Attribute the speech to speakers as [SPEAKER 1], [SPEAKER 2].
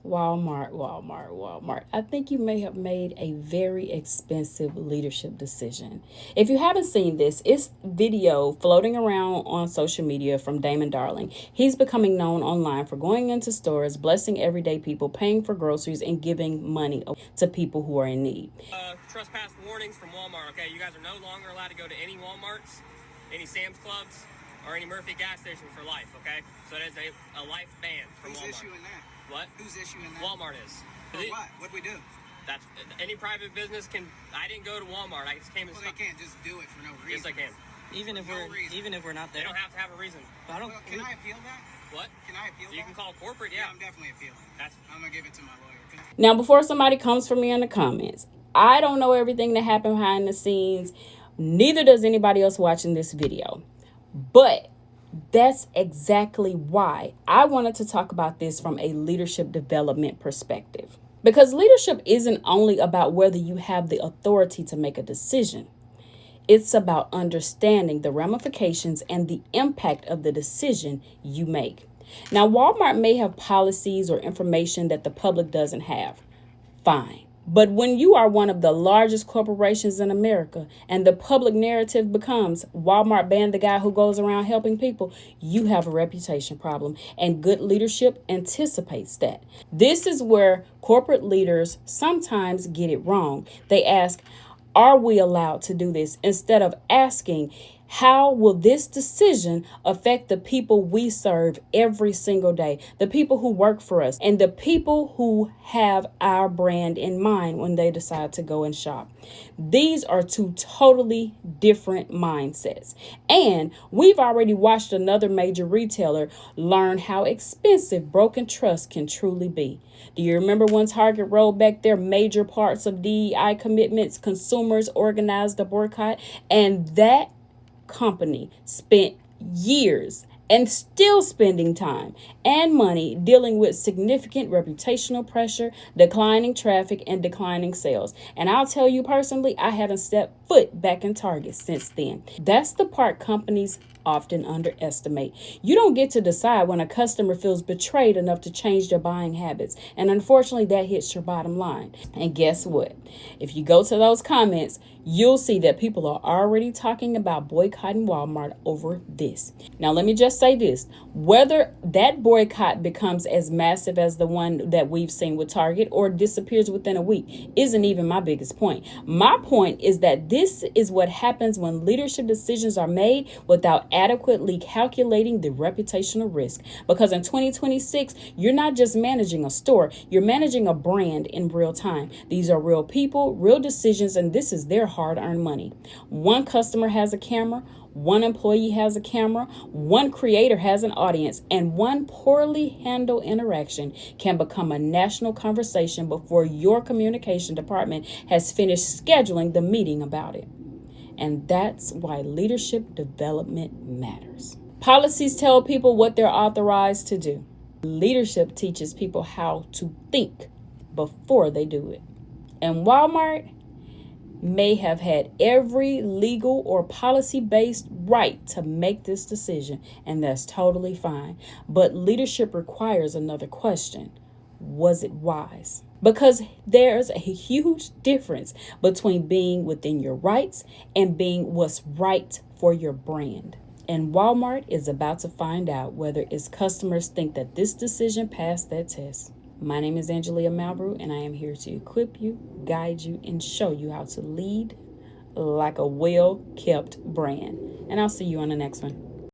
[SPEAKER 1] Walmart, Walmart, Walmart. I think you may have made a very expensive leadership decision. If you haven't seen this, it's video floating around on social media from Damon Darling. He's becoming known online for going into stores, blessing everyday people, paying for groceries, and giving money to people who are in need.
[SPEAKER 2] Trespass warnings from Walmart. Okay, you guys are no longer allowed to go to any Walmarts, any Sam's Clubs, or any Murphy gas station for life. Okay, so that is a life ban from Walmart.
[SPEAKER 3] Who's issuing that?
[SPEAKER 2] What?
[SPEAKER 3] Who's issuing that?
[SPEAKER 2] Walmart is.
[SPEAKER 3] For what? What'd we do?
[SPEAKER 2] That's any private business can. I didn't go to Walmart. I just came and.
[SPEAKER 3] Well, they can't just do it for no reason.
[SPEAKER 2] Yes, I can.
[SPEAKER 4] Even if we're not there.
[SPEAKER 2] They don't have to have a reason.
[SPEAKER 4] I don't.
[SPEAKER 3] Well, can I appeal that?
[SPEAKER 2] What?
[SPEAKER 3] Can I appeal that?
[SPEAKER 2] You can call corporate.
[SPEAKER 3] Yeah,
[SPEAKER 2] Yeah.
[SPEAKER 3] I'm definitely appealing. I'm gonna give it to my lawyer.
[SPEAKER 1] Now, before somebody comes for me in the comments, I don't know everything that happened behind the scenes. Neither does anybody else watching this video. But that's exactly why I wanted to talk about this from a leadership development perspective. Because leadership isn't only about whether you have the authority to make a decision. It's about understanding the ramifications and the impact of the decision you make. Now, Walmart may have policies or information that the public doesn't have. Fine. But when you are one of the largest corporations in America and the public narrative becomes Walmart banned the guy who goes around helping people, you have a reputation problem, and good leadership anticipates that. This is where corporate leaders sometimes get it wrong. They ask, are we allowed to do this? Instead of asking, how will this decision affect the people we serve every single day, the people who work for us, and the people who have our brand in mind when they decide to go and shop? These are two totally different mindsets. And we've already watched another major retailer learn how expensive broken trust can truly be. Do you remember when Target rolled back their major parts of DEI commitments? Consumers organized a boycott, and that company spent years and still spending time and money dealing with significant reputational pressure, declining traffic, and declining sales. And I'll tell you personally, I haven't stepped foot back in Target since then. That's the part companies often underestimate. You don't get to decide when a customer feels betrayed enough to change their buying habits. And unfortunately, that hits your bottom line. And guess what? If you go to those comments, you'll see that people are already talking about boycotting Walmart over this. Now, let me just say this. Whether that boycott becomes as massive as the one that we've seen with Target or disappears within a week isn't even my biggest point. My point is that this is what happens when leadership decisions are made without adequately calculating the reputational risk. Because in 2026, you're not just managing a store, you're managing a brand in real time. These are real people, real decisions, and this is their hard-earned money. One customer has a camera, one employee has a camera, one creator has an audience, and one poorly handled interaction can become a national conversation before your communication department has finished scheduling the meeting about it. And that's why leadership development matters. Policies tell people what they're authorized to do. Leadership teaches people how to think before they do it. And Walmart may have had every legal or policy-based right to make this decision, and that's totally fine. But leadership requires another question. Was it wise? Because there's a huge difference between being within your rights and being what's right for your brand. And Walmart is about to find out whether its customers think that this decision passed that test. My name is Angelia Malbrew, and I am here to equip you, guide you, and show you how to lead like a well-kept brand. And I'll see you on the next one.